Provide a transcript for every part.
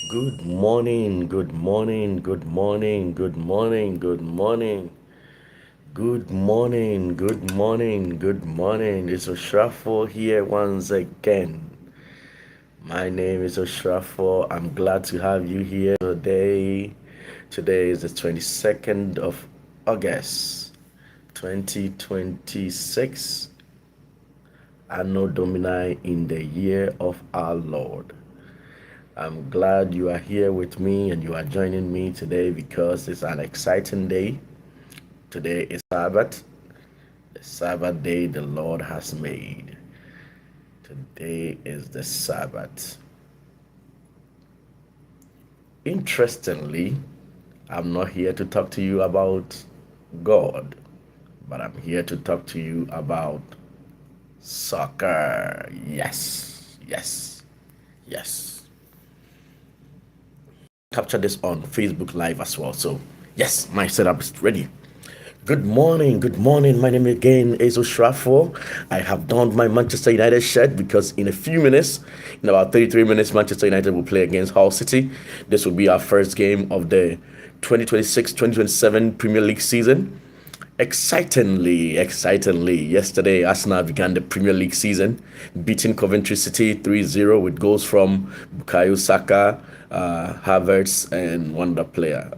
Good morning, good morning, good morning, good morning, good morning, good morning, good morning, good morning. It's Ohyirafour here once again. My name is Ohyirafour. I'm glad to have you here today. Today is the 22nd of August, 2026, Anno Domini in the year of our Lord. I'm glad you are here with me and you are joining me today because it's an exciting day. Today is Sabbath, the Sabbath day the Lord has made. Today is the Sabbath. Interestingly, I'm not here to talk to you about God, but I'm here to talk to you about soccer. Yes, yes, yes. Capture this on Facebook Live as well. So, yes, my setup is ready. Good morning, good morning. My name again is Ushrafour. I have donned my Manchester United shirt because in a few minutes, in about 33 minutes, Manchester United will play against Hull City. This will be our first game of the 2026-2027 Premier League season. Excitingly, yesterday Arsenal began the Premier League season, beating Coventry City 3-0 with goals from Bukayo Saka, Havertz, and one other player.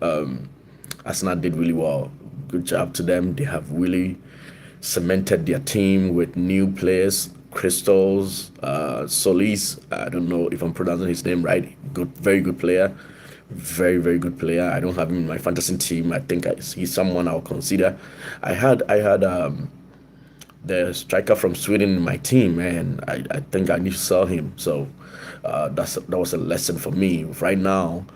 Arsenal did really well. Good job to them. They have really cemented their team with new players. Crystals, Solis. I don't know if I'm pronouncing his name right. Good, very good player. Very good player. I don't have him in my fantasy team. I think he's someone I'll consider. I had the striker from Sweden in my team, and I think I need to sell him. So that was a lesson for me. Right now,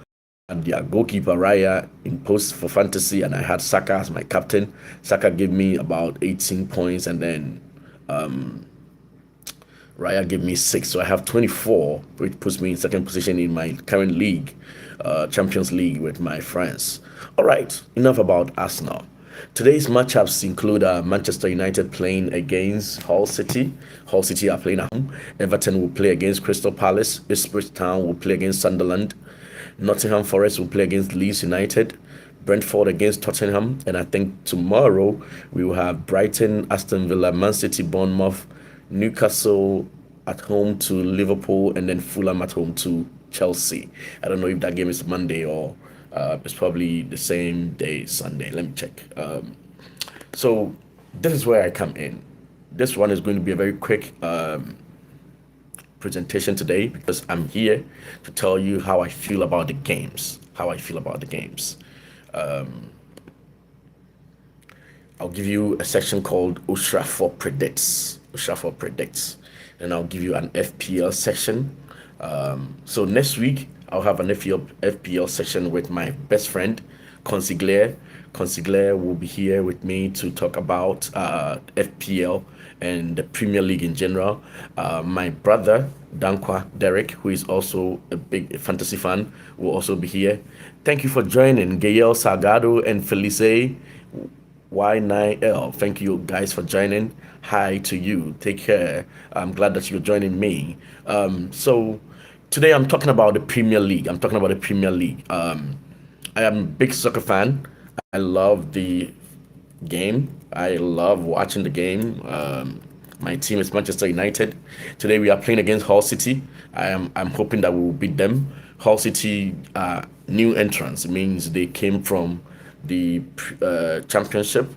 and their goalkeeper Raya in post for fantasy, and I had Saka as my captain. Saka gave me about 18 points, and then Raya gave me 6, so I have 24, which puts me in second position in my current league, Champions League with my friends. All right, enough about Arsenal. Today's matchups include Manchester United playing against Hull City. Hull City are playing at home. Everton will play against Crystal Palace. Ipswich Town will play against Sunderland. Nottingham Forest will play against Leeds United. Brentford against Tottenham. And I think tomorrow we will have Brighton, Aston Villa, Man City, Bournemouth, Newcastle at home to Liverpool, and then Fulham at home to Chelsea. I don't know if that game is Monday or it's probably the same day, Sunday. Let me check. So this is where I come in. This one is going to be a very quick presentation today because I'm here to tell you how I feel about the games. How I feel about the games. I'll give you a section called Ushrafour Predicts. Ushrafour Predicts. And I'll give you an FPL section. So next week, I'll have an FPL section with my best friend, Consigliere. Consigliere will be here with me to talk about FPL and the Premier League in general. My brother, Dankwa Derek, who is also a big fantasy fan, will also be here. Thank you for joining, Gael Salgado and Felice Y9L. Thank you guys for joining. Hi to you. Take care. I'm glad that you're joining me. So today I'm talking about the Premier League. I'm talking about the Premier League. I am a big soccer fan. I love the game. I love watching the game. My team is Manchester United. Today we are playing against Hull City. I'm hoping that we will beat them. Hull City new entrants. It means they came from the championship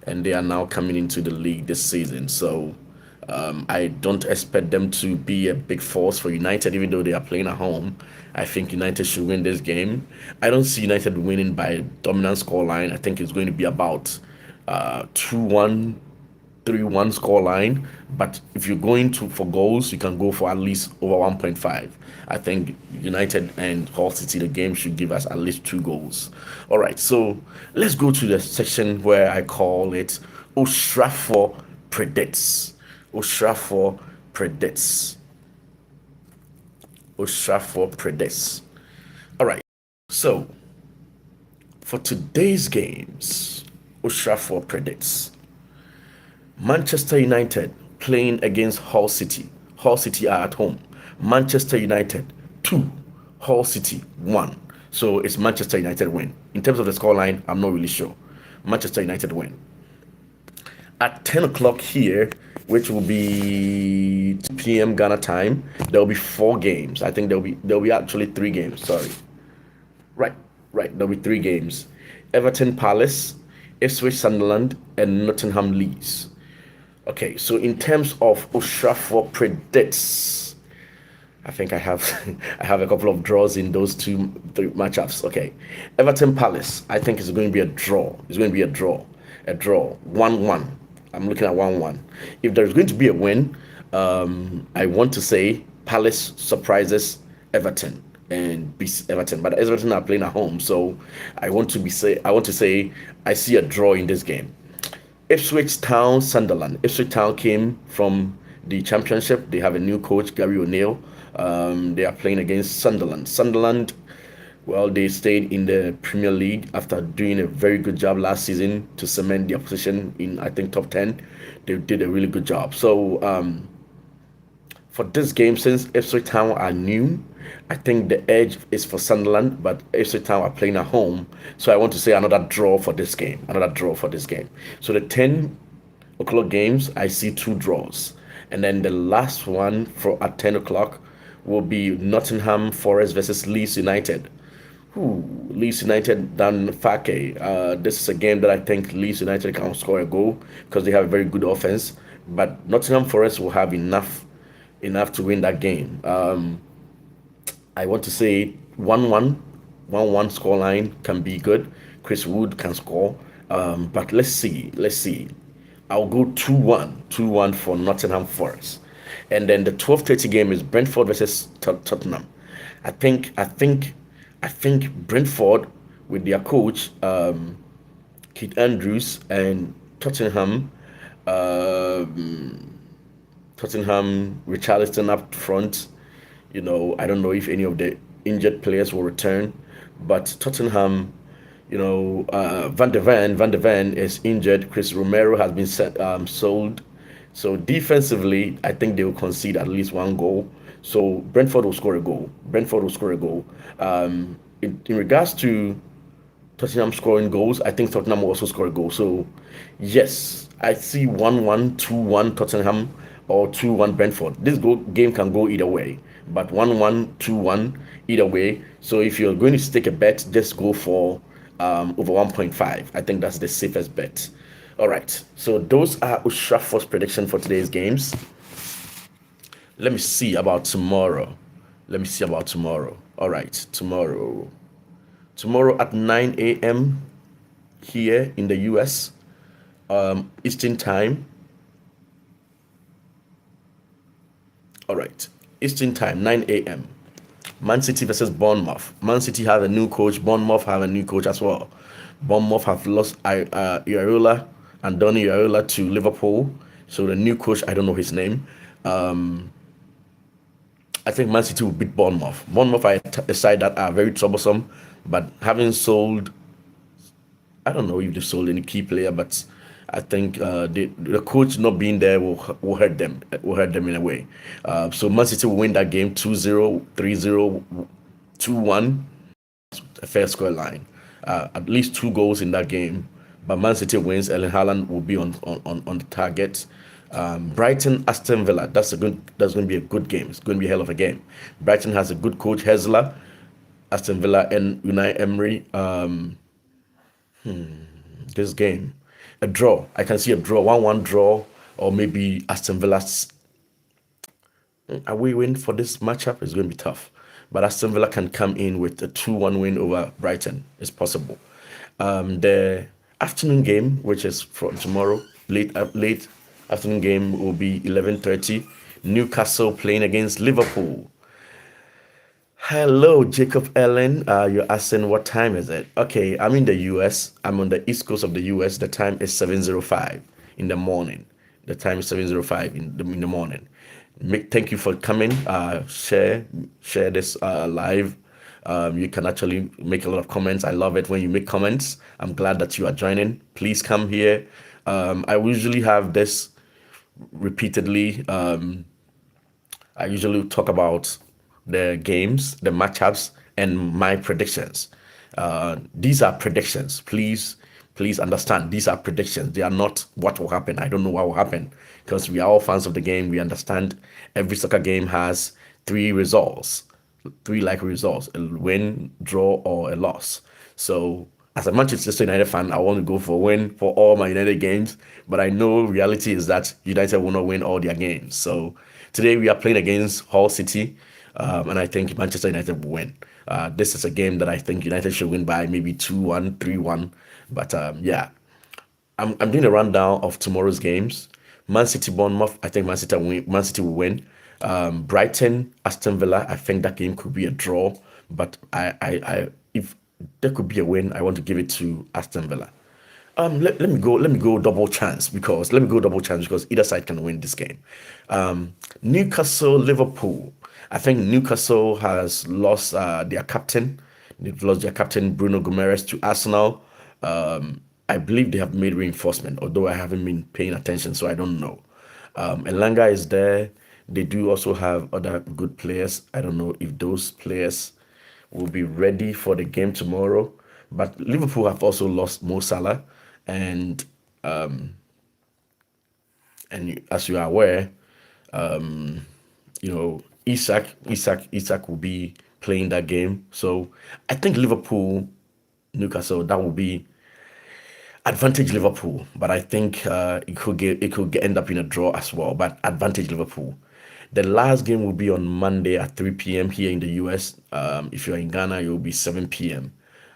and they are now coming into the league this season. So I don't expect them to be a big force for United, even though they are playing at home. I think United should win this game. I don't see United winning by a dominant scoreline. I think it's going to be about 2-1, 3-1 scoreline. But if you're going to for goals, you can go for at least over 1.5. I think United and Hull City, the game should give us at least 2 goals. All right, so let's go to the section where I call it Ushrafour Predicts. Ushrafour Predicts. Ushrafour Predicts. All right, so for today's games, Ushrafour Predicts. Manchester United playing against Hull City. Hull City are at home. Manchester United 2. Hull City 1. So it's Manchester United win. In terms of the scoreline, I'm not really sure. Manchester United win. At 10 o'clock here, which will be 2 p.m. Ghana time, there will be 4 games. I think there'll be actually 3 games. Sorry. Right, right. There'll be 3 games. Everton Palace, Ipswich Sunderland, and Nottingham Leeds. Okay, so in terms of Ohyirafour predicts, I think I have I have a couple of draws in those three matchups. Okay, Everton Palace. I think it's going to be a draw. It's going to be a draw, 1-1. I'm looking at 1-1. If there's going to be a win, I want to say Palace surprises Everton and beats Everton, but Everton are playing at home, so I want to say I see a draw in this game. Ipswich Town, Sunderland. Ipswich Town came from the Championship. They have a new coach, Gary O'Neill. They are playing against Sunderland. Sunderland, well, they stayed in the Premier League after doing a very good job last season to cement their position in, I think, top 10. They did a really good job. So, for this game, since Ipswich Town are new, I think the edge is for Sunderland, but Ipswich Town are playing at home. So I want to say another draw for this game. Another draw for this game. So the 10 o'clock games, I see 2 draws. And then the last one for at 10 o'clock will be Nottingham Forest versus Leeds United. Leeds United down Fake. This is a game that I think Leeds United can score a goal because they have a very good offense. But Nottingham Forest will have enough to win that game. I want to say 1-1, 1-1 scoreline can be good. Chris Wood can score. But let's see. I'll go 2-1, 2-1 for Nottingham Forest. And then the 12:30 game is Brentford versus Tottenham. I think Brentford with their coach Keith Andrews and Tottenham Richarlison up front. I don't know if any of the injured players will return, but Tottenham, Van de Ven is injured. Chris Romero has been sold. So defensively, I think they will concede at least 1 goal. So Brentford will score a goal. In regards to Tottenham scoring goals, I think Tottenham will also score a goal. So yes, I see 1-1, 2-1 Tottenham or 2-1 Brentford. This game can go either way, but 1-1, 2-1 either way. So if you're going to take a bet, just go for over 1.5. I think that's the safest bet. All right. So those are Ushrafour's prediction for today's games. Let me see about tomorrow. All right, tomorrow at 9 a.m. here in the US, Eastern time. All right, Eastern time, 9 a.m. Man City versus Bournemouth. Man City have a new coach. Bournemouth have a new coach as well. Bournemouth have lost Andoni Iraola to Liverpool. So the new coach, I don't know his name. I think Man City will beat Bournemouth. Bournemouth are a side that are very troublesome, but having sold, I don't know if they sold any key player, but I think the coach not being there will hurt them. Will hurt them in a way. So Man City will win that game 2-0, 3-0, 2-1. A fair score line. At least 2 goals in that game. But Man City wins. Erling Haaland will be on the target. Brighton, Aston Villa. That's going to be a good game. It's going to be a hell of a game. Brighton has a good coach, Hezler. Aston Villa and Unai Emery. This game, a draw. I can see a draw, 1-1 draw, or maybe Aston Villa's away win for this matchup is going to be tough. But Aston Villa can come in with a 2-1 win over Brighton. It's possible. The afternoon game, which is for tomorrow, late afternoon game will be 11:30. Newcastle playing against Liverpool. Hello, Jacob Ellen. You're asking what time is it? Okay, I'm in the US. I'm on the east coast of the US. The time is 7:05 in the morning. The time is 7:05 in the morning. Thank you for coming. Share this live. You can actually make a lot of comments. I love it when you make comments. I'm glad that you are joining. Please come here. I usually have this repeatedly. I usually talk about the games, the matchups, and my predictions. These are predictions. Please understand, these are predictions. They are not what will happen. I don't know what will happen because we are all fans of the game. We understand every soccer game has three results, three likely results: a win, draw, or a loss. So, as a Manchester United fan, I want to go for a win for all my United games. But I know reality is that United will not win all their games. So today we are playing against Hull City, and I think Manchester United will win. This is a game that I think United should win by maybe 2-1, 3-1. But yeah, I'm doing a rundown of tomorrow's games. Man City, Bournemouth. I think Man City will win. Brighton, Aston Villa. I think that game could be a draw, but if there could be a win, I want to give it to Aston Villa. Let me go double chance because either side can win this game. Newcastle, Liverpool. I think Newcastle has lost their captain. They've lost their captain Bruno Gomes to Arsenal. I believe they have made reinforcement, although I haven't been paying attention, so I don't know. Elanga is there. They do also have other good players. I don't know if those players will be ready for the game tomorrow. But Liverpool have also lost Mo Salah, and as you are aware, you know, Isak will be playing that game. So I think Liverpool, Newcastle, that will be advantage Liverpool, but I think end up in a draw as well. But advantage Liverpool. The last game will be on Monday at 3 p.m. here in the US. If you're in Ghana, it will be 7 p.m.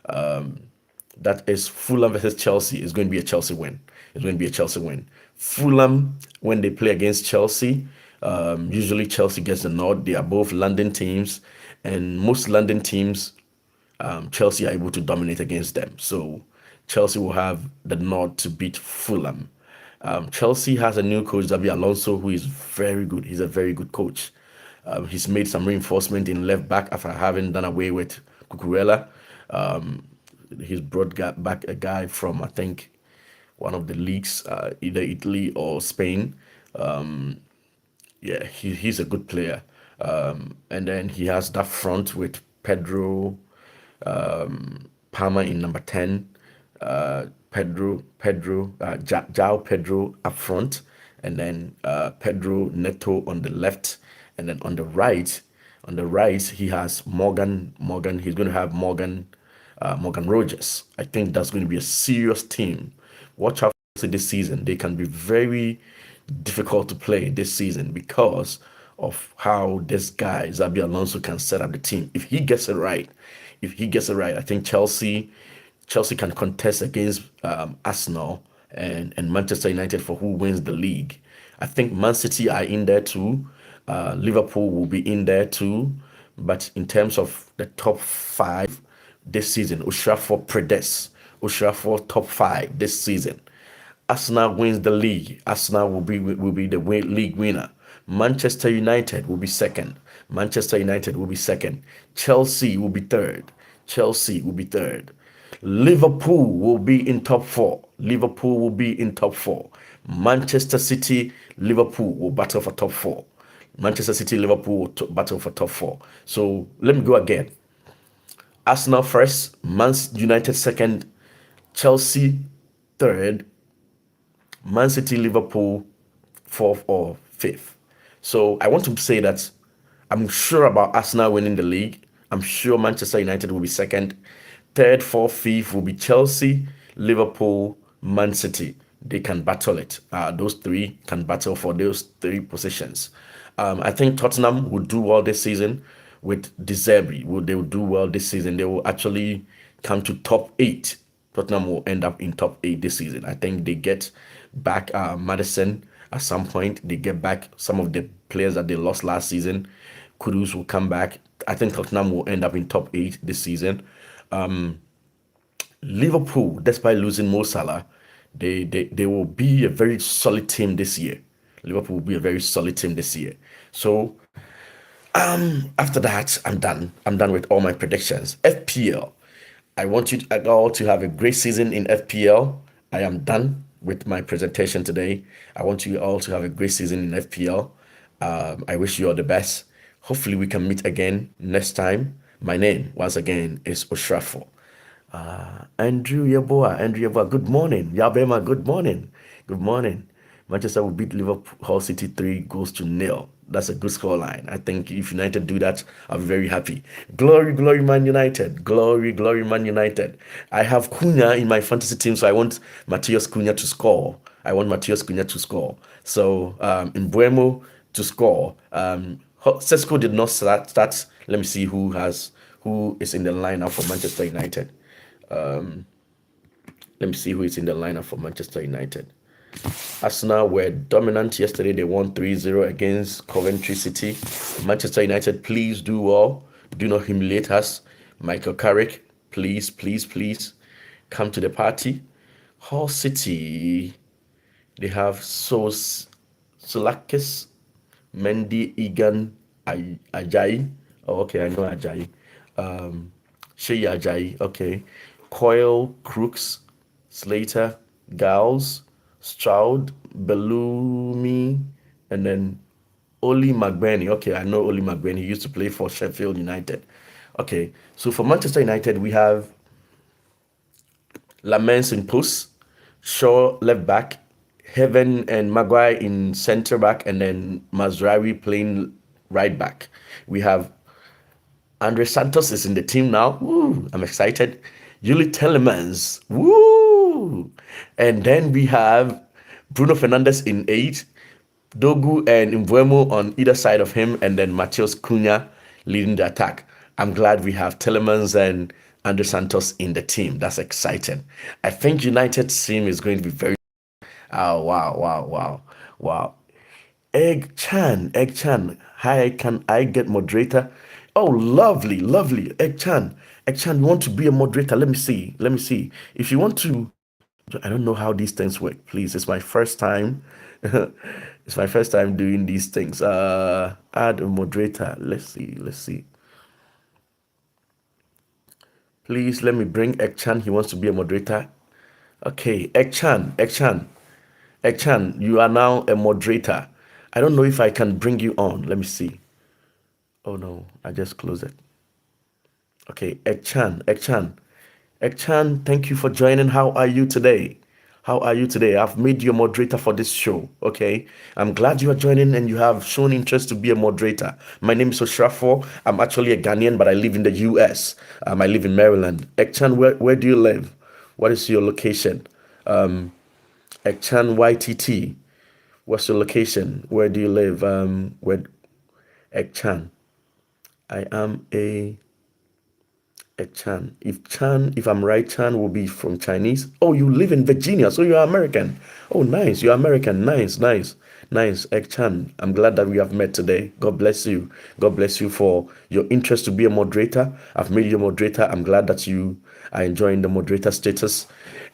That is Fulham versus Chelsea. It's going to be a Chelsea win. It's going to be a Chelsea win. Fulham, when they play against Chelsea, usually Chelsea gets the nod. They are both London teams, and most London teams, Chelsea are able to dominate against them. So Chelsea will have the nod to beat Fulham. Chelsea has a new coach, Xabi Alonso, who is very good. He's a very good coach. He's made some reinforcement in left back after having done away with Cucurella. He's brought back a guy from, I think, one of the leagues, either Italy or Spain. Yeah, he's a good player. And then he has that front with Pedro, Palmer in number 10, Jao Pedro up front, and then Pedro Neto on the left, and then on the right he has Morgan. He's going to have Morgan Rogers. I think that's going to be a serious team. Watch out for this season. They can be very difficult to play this season because of how this guy Xabi Alonso can set up the team. If he gets it right, I think Chelsea can contest against Arsenal and Manchester United for who wins the league. I think Man City are in there too. Liverpool will be in there too. But in terms of the top five this season, Ushra for top five this season. Arsenal wins the league. Arsenal will be the league winner. Manchester United will be second. Chelsea will be third. Liverpool will be in top four. Manchester City, Liverpool will battle for top four. Battle for top four. So let me go again. Arsenal first, Man United second, Chelsea third, Man City, Liverpool fourth or fifth. So I want to say that I'm sure about Arsenal winning the league. I'm sure Manchester United will be second. Third, fourth, fifth will be Chelsea, Liverpool, Man City. They can battle it. Those three can battle for those three positions. I think Tottenham will do well this season with De Zerbi. They will do well this season. They will actually come to top 8. Tottenham will end up in top 8 this season. I think they get back Madison at some point. They get back some of the players that they lost last season. Kudus will come back. I think Tottenham will end up in top 8 this season. Liverpool, despite losing Mo Salah, they will be a very solid team this year. Liverpool will be a very solid team this year. So after that, I'm done. I'm done with all my predictions. FPL. I want you all to have a great season in FPL. I am done with my presentation today. I want you all to have a great season in FPL. I wish you all the best. Hopefully, we can meet again next time. My name, once again, is Ohyirafour. Andrew Yeboah, good morning. Yabema, good morning. Good morning. Manchester will beat Liverpool City 3 goals to 0. That's a good score line. I think if United do that, I'll be very happy. Glory, glory, Man United. Glory, glory, Man United. I have Cunha in my fantasy team, so I want Matheus Cunha to score. I want Matheus Cunha to score. So in Buemo to score. Sesko did not start. Let me see who is in the lineup for Manchester United. Let me see who is in the lineup for Manchester United. Arsenal were dominant yesterday. They won 3-0 against Coventry City. Manchester United, please do well. Do not humiliate us. Michael Carrick, please, please, please come to the party. Hull City, they have Solakis, Mendy, Egan, Ajayi. Oh, okay, I know Ajayi. Shea Ajayi, okay. Coyle, Crooks, Slater, Giles, Stroud, Bellumi, and then Oli McBurney. Okay, I know Oli McBurney. He used to play for Sheffield United. Okay, so for Manchester United, we have Lamens in post, Shaw left back, Heaven and Maguire in center back, and then Mazraoui playing right back. We have Andre Santos is in the team now. Woo, I'm excited. Yuli Telemans. Woo! And then we have Bruno Fernandes in 8, Dogu and Mbuemo on either side of him, and then Matheus Cunha leading the attack. I'm glad we have Telemans and Andre Santos in the team. That's exciting. I think United's team is going to be very. Oh, wow, wow, wow, wow. Egg Chan. Hi, can I get moderator? Oh, lovely, lovely. Egg Chan, you want to be a moderator? Let me see. Let me see. If you want to, I don't know how these things work. Please, it's my first time. It's my first time doing these things. Add a moderator. Let's see. Let's see. Please let me bring Egg Chan. He wants to be a moderator. Okay, Egg Chan, you are now a moderator. I don't know if I can bring you on. Let me see. Oh no, I just closed it. Okay, Ek Chan, thank you for joining. How are you today? How are you today? I've made you a moderator for this show. Okay, I'm glad you are joining and you have shown interest to be a moderator. My name is Ohyirafour. I'm actually a Ghanaian, but I live in the US. I live in Maryland. Ek Chan, where do you live? What is your location? Ek Chan YTT. What's your location? Where do you live? Where Ek Chan? I am a Chan. If I'm right, Chan will be from Chinese. Oh, you live in Virginia, so you're American. Oh, nice. You're American. Nice, nice, nice. Ek Chan, I'm glad that we have met today. God bless you. God bless you for your interest to be a moderator. I've made you a moderator. I'm glad that you are enjoying the moderator status.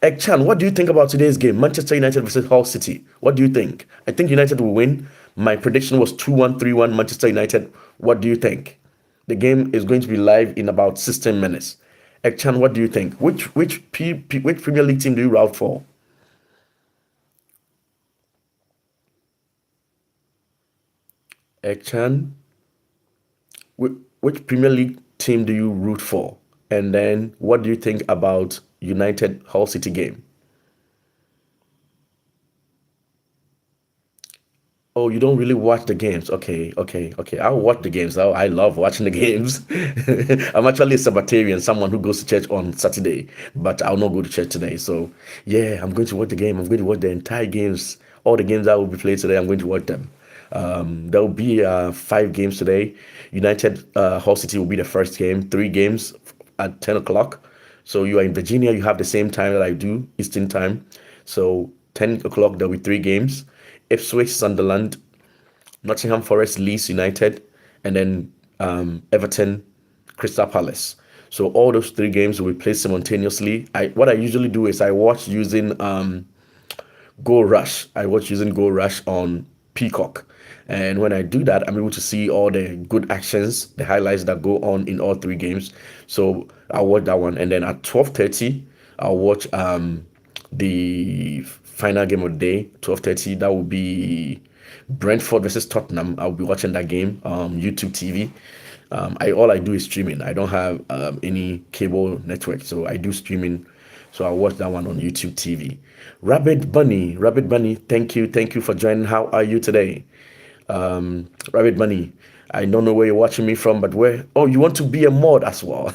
Ek Chan, what do you think about today's game? Manchester United versus Hull City. What do you think? I think United will win. My prediction was 2-1, 3-1 Manchester United. What do you think? The game is going to be live in about 16 minutes. Ekchan, what do you think? Which Premier League team do you route for? Ekchan, which Premier League team do you root for? And then what do you think about United Hull City game? Oh, you don't really watch the games. Okay, okay, okay. I'll watch the games. I love watching the games. I'm actually a Sabbatarian, someone who goes to church on Saturday, but I'll not go to church today. So, yeah, I'm going to watch the game. I'm going to watch the entire games. All the games that will be played today, I'm going to watch them. There will be 5 games today. United Hull City will be the first game, 3 games at 10 o'clock. So, you are in Virginia, you have the same time that I do, Eastern time. So, 10 o'clock, there'll be 3 games. Ipswich, Sunderland, Nottingham Forest, Leeds United, and then Everton, Crystal Palace. So all those 3 games will be played simultaneously. What I usually do is I watch using Go Rush. I watch using Go Rush on Peacock. And when I do that, I'm able to see all the good actions, the highlights that go on in all 3 games. So I'll watch that one. And then at 12:30, I'll watch the final game of the day, 12:30. That will be Brentford versus Tottenham. I'll be watching that game, YouTube TV. I all I do is streaming. I don't have any cable network, so I do streaming. So I watch that one on YouTube TV. Rabbit Bunny, thank you for joining. How are you today? Rabbit Bunny, I don't know where you're watching me from, but where? Oh, you want to be a mod as well?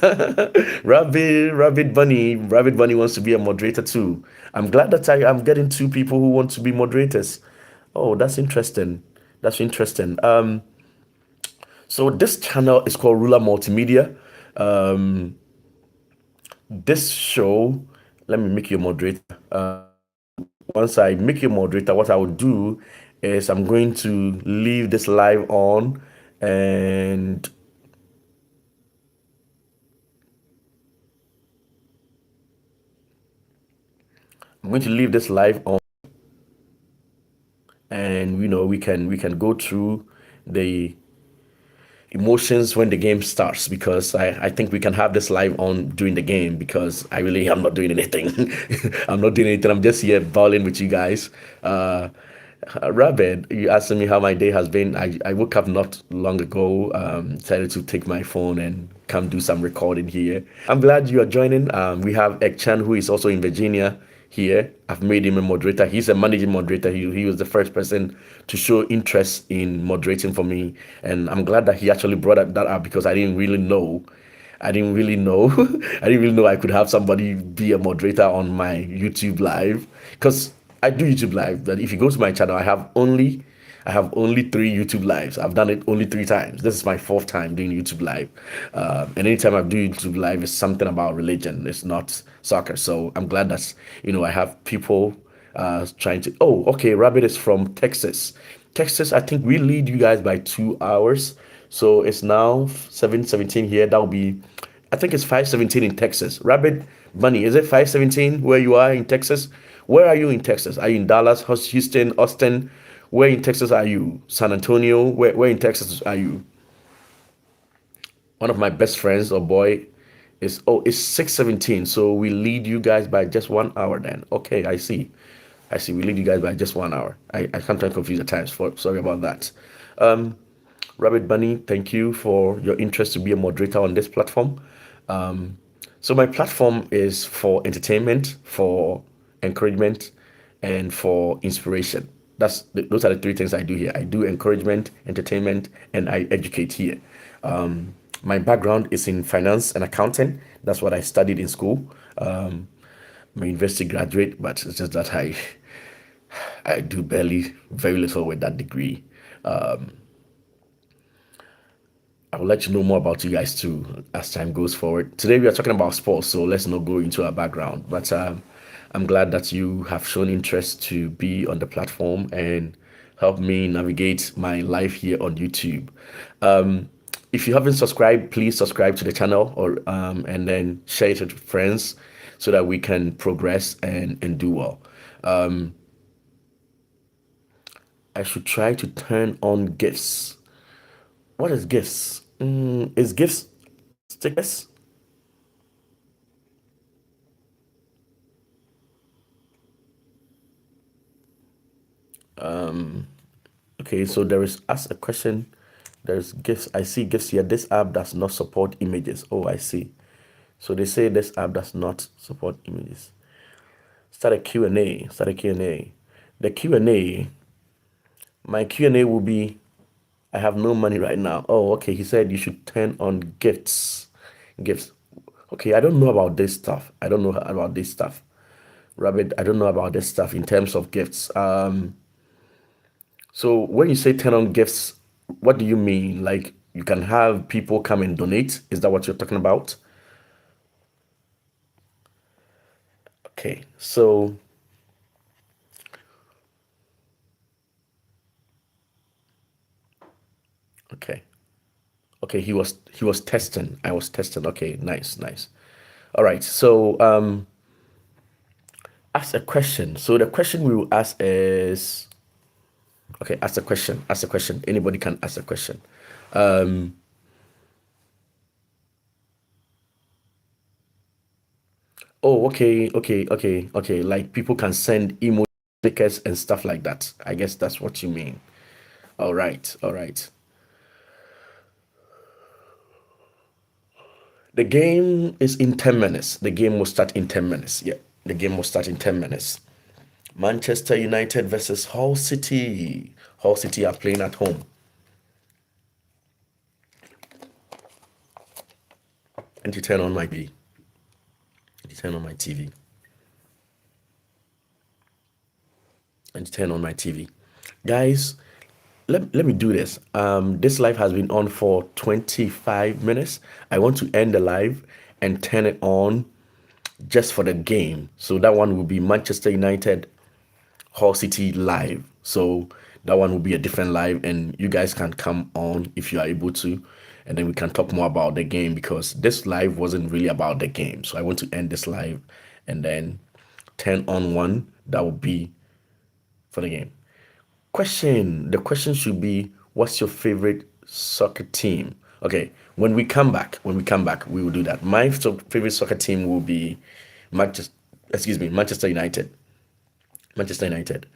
Rabbit Bunny wants to be a moderator too. I'm glad that I'm getting two people who want to be moderators. Oh, that's interesting. That's interesting. So this channel is called Ruler Multimedia. Um, this show, let me make you a moderator. Once I make you a moderator, what I will do is I'm going to leave this live on, and I'm going to leave this live on, and we can go through the emotions when the game starts, because I think we can have this live on during the game, because I really am not doing anything. I'm not doing anything. I'm just here balling with you guys. Rabbit, you asking me how my day has been. I woke up not long ago, decided to take my phone and come do some recording here. I'm glad you are joining. We have Ekchan, who is also in Virginia here. I've made him a moderator. He's a managing moderator. He was the first person to show interest in moderating for me. And I'm glad that he actually brought that up, because I didn't really know. I didn't really know. I didn't really know I could have somebody be a moderator on my YouTube live, because I do YouTube live. But if you go to my channel, I have only three YouTube lives. I've done it only three times. This is my fourth time doing YouTube live. And anytime I do YouTube live, it's something about religion. It's not soccer. So I'm glad that I have people trying to. Oh, okay. Rabbit is from Texas. Texas, I think we lead you guys by 2 hours. So it's now 7:17 here. That'll be, I think it's 5:17 in Texas. Rabbit Bunny, is it 5:17 where you are in Texas? Where are you in Texas? Are you in Dallas, Houston, Austin? Where in Texas are you? San Antonio? Where in Texas are you? One of my best friends or boy is, oh, it's 6:17. So we lead you guys by just 1 hour then. Okay, I see. I see. We lead you guys by just 1 hour. I sometimes confuse at times. Sorry about that. Rabbit Bunny, thank you for your interest to be a moderator on this platform. So my platform is for entertainment, for encouragement, and for inspiration. Those are the three things I do here. I do encouragement, entertainment, and I educate here. My background is in finance and accounting. That's what I studied in school. I'm a university graduate, but it's just that I do very little with that degree. I would like to know more about you guys too as time goes forward. Today we are talking about sports, so let's not go into our background. But I'm glad that you have shown interest to be on the platform and help me navigate my life here on YouTube. If you haven't subscribed, please subscribe to the channel, or and then share it with friends so that we can progress and do well. I should try to turn on gifts. What is gifts? Is gifts stickers? Okay, so there is ask a question. There's gifts. I see gifts here. This app does not support images. Oh, I see. So they say this app does not support images. Start a Q&A. Start a Q&A. The Q&A, my Q&A will be, I have no money right now. Oh, okay. He said you should turn on gifts. Gifts. Okay, I don't know about this stuff. I don't know about this stuff. Rabbit, I don't know about this stuff in terms of gifts. So when you say turn on gifts, what do you mean? Like you can have people come and donate? Is that what you're talking about? Okay, so okay. Okay, he was testing. I was testing. Okay, nice, nice. All right. So ask a question. So the question we will ask is, okay, ask a question. Ask a question. Anybody can ask a question. Oh, okay, okay, okay, okay. Like people can send email stickers and stuff like that. I guess that's what you mean. All right, all right. The game is in 10 minutes. The game will start in 10 minutes. Yeah, the game will start in 10 minutes. Manchester United versus Hull City. Hull City are playing at home. And you turn on my TV. You turn on my TV. And you turn on my TV. Guys, let me do this. This live has been on for 25 minutes. I want to end the live and turn it on just for the game. So that one will be Manchester United Hull City live. So that one will be a different live, and you guys can come on if you are able to, and then we can talk more about the game, because this live wasn't really about the game. So I want to end this live and then turn on one that will be for the game. The question should be, what's your favorite soccer team? Okay, when we come back, we will do that. My favorite soccer team will be Manchester United. Manchester United.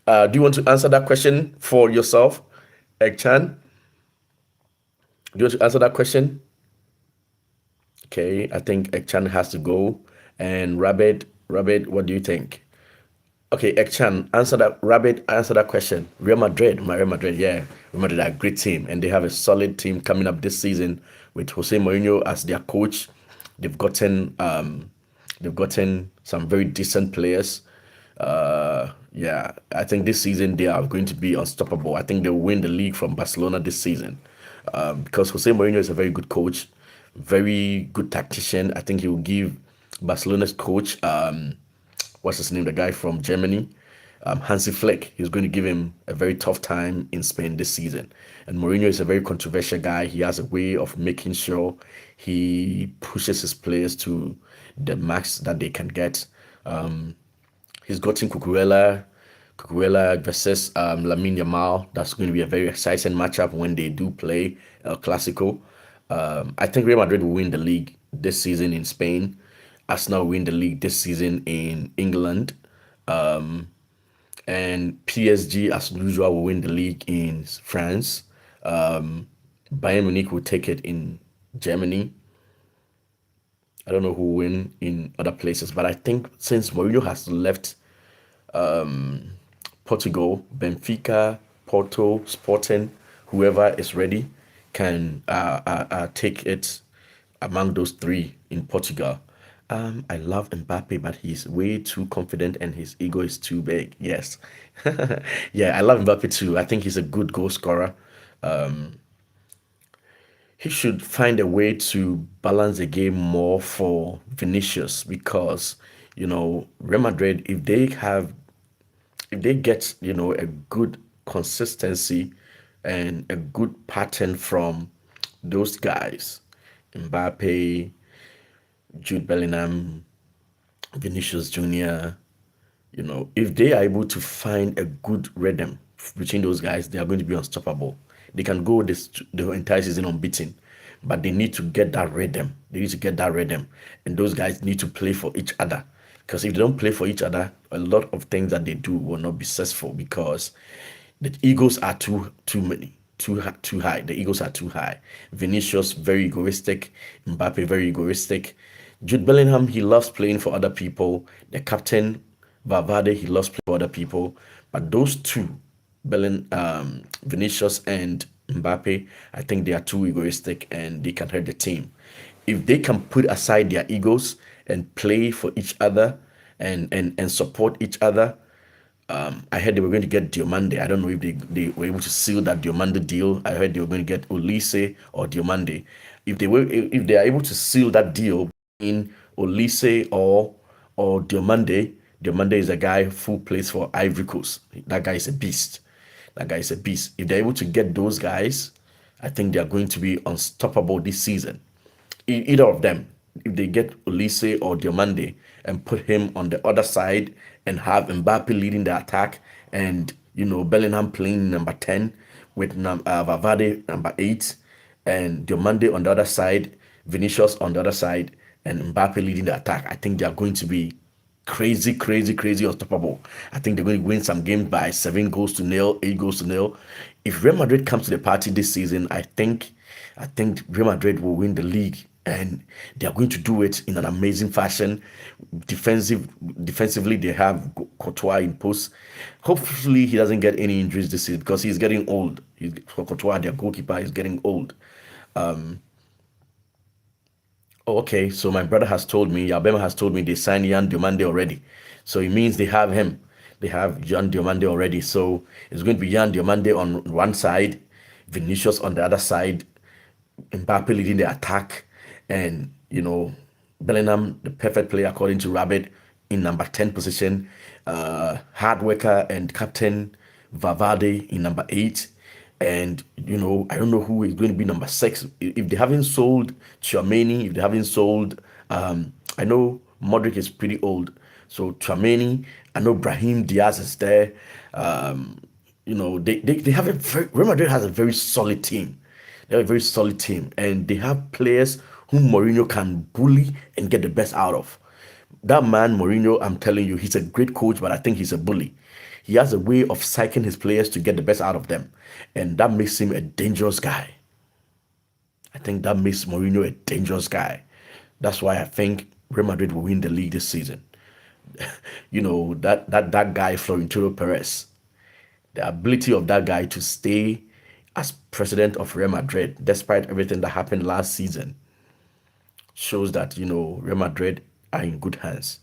Do you want to answer that question for yourself, Ekchan? Do you want to answer that question? Okay, I think Ekchan has to go. And Rabbit, what do you think? Okay, Ekchan, answer that. Rabbit, answer that question. Real Madrid, my Real Madrid, yeah. Real Madrid are a great team, and they have a solid team coming up this season with Jose Mourinho as their coach. They've gotten some very decent players. Yeah, I think this season they are going to be unstoppable. I think they'll win the league from Barcelona this season, because Jose Mourinho is a very good coach, very good tactician. I think he will give Barcelona's coach, what's his name, the guy from Germany, Hansi Flick. He's going to give him a very tough time in Spain this season. And Mourinho is a very controversial guy. He has a way of making sure he pushes his players to the max that they can get. He's gotten Cucurella versus Lamine Yamal. That's going to be a very exciting matchup when they do play El Clasico. I think Real Madrid will win the league this season in Spain. Arsenal will win the league this season in England. And PSG, as usual, will win the league in France. Bayern Munich will take it in Germany. I don't know who will win in other places, but I think since Mourinho has left Portugal, Benfica, Porto, Sporting, whoever is ready can take it among those three in Portugal. I love Mbappe, but he's way too confident and his ego is too big. Yes. Yeah, I love Mbappe too. I think he's a good goal scorer. He should find a way to balance the game more for Vinicius, because Real Madrid, if they get a good consistency and a good pattern from those guys, Mbappe, Jude Bellingham, Vinicius Jr., if they are able to find a good rhythm between those guys, they are going to be unstoppable. They can go the entire season unbeaten, but they need to get that rhythm. They need to get that rhythm, and those guys need to play for each other. Because if they don't play for each other, a lot of things that they do will not be successful, because the egos are too high. The egos are too high. Vinicius very egoistic, Mbappe very egoistic. Jude Bellingham, he loves playing for other people. The captain Valverde, he loves playing for other people. But those two, Vinicius and Mbappe, I think they are too egoistic and they can hurt the team. If they can put aside their egos and play for each other and support each other, I heard they were going to get Diomande. I don't know if they were able to seal that Diomande deal. I heard they were going to get Olise or Diomande. If they are able to seal that deal in Olise or Diomande, Diomande is a guy who plays for Ivory Coast. That guy is a beast. If they're able to get those guys, I think they are going to be unstoppable this season. Either of them, if they get Olise or Diomande and put him on the other side and have Mbappe leading the attack, and Bellingham playing number 10 with Valverde number 8, and Diomande on the other side, Vinicius on the other side, and Mbappe leading the attack, I think they are going to be crazy unstoppable. I think they're going to win some games by 7-0, 8-0. If Real Madrid comes to the party this season, I think Real Madrid will win the league and they are going to do it in an amazing fashion. Defensively, they have Courtois in post. Hopefully, he doesn't get any injuries this season because he's getting old. For Courtois, their goalkeeper, is getting old. Oh, okay, so my brother has told me, Yabema has told me they signed Jan Diomande already. So it means they have him. They have Jan Diomande already. So it's going to be Jan Diomande on one side, Vinicius on the other side, Mbappe leading the attack, and Bellingham, the perfect player according to Rabbit, in number 10 position, hard worker and captain Valverde in number 8. And I don't know who is going to be number 6. If they haven't sold Tchouaméni, if they haven't sold, I know Modric is pretty old, so Tchouaméni, I know Brahim Diaz is there. They have Real Madrid has a very solid team. They have a very solid team, and they have players whom Mourinho can bully and get the best out of. That man, Mourinho, I'm telling you, he's a great coach, but I think he's a bully. He has a way of psyching his players to get the best out of them, and that makes him a dangerous guy. I think that makes Mourinho a dangerous guy. That's why I think Real Madrid will win the league this season. That guy, Florentino Perez, the ability of that guy to stay as president of Real Madrid, despite everything that happened last season, shows that Real Madrid are in good hands.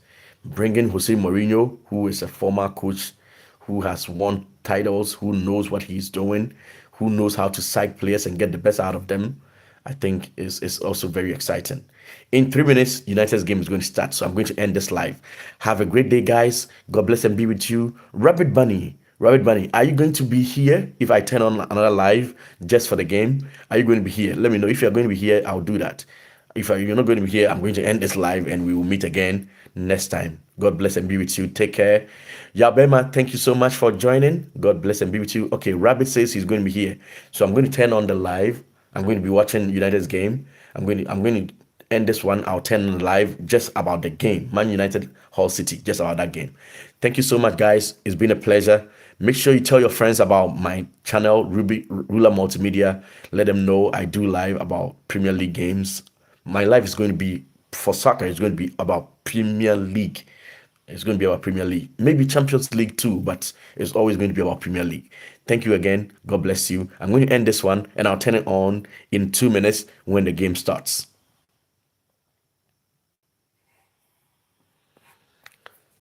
Bringing Jose Mourinho, who is a former coach, who has won titles, who knows what he's doing, who knows how to psych players and get the best out of them, I think is also very exciting. In 3 minutes, United's game is going to start, so I'm going to end this live. Have a great day, guys. God bless and be with you. Rabbit Bunny, are you going to be here if I turn on another live just for the game? Are you going to be here? Let me know. If you're going to be here, I'll do that. If you're not going to be here, I'm going to end this live and we will meet again next time. God bless and be with you. Take care. Yabema, thank you so much for joining. God bless and be with you. Okay, Rabbit says he's going to be here. So I'm going to turn on the live. I'm going to be watching United's game. I'm going to end this one. I'll turn on the live just about the game. Man United, Hull City, just about that game. Thank you so much, guys. It's been a pleasure. Make sure you tell your friends about my channel, Ruler Multimedia. Let them know I do live about Premier League games. My life is going to be, for soccer, it's going to be about Premier League. It's going to be about Premier League. Maybe Champions League too, but it's always going to be about Premier League. Thank you again. God bless you. I'm going to end this one and I'll turn it on in 2 minutes when the game starts.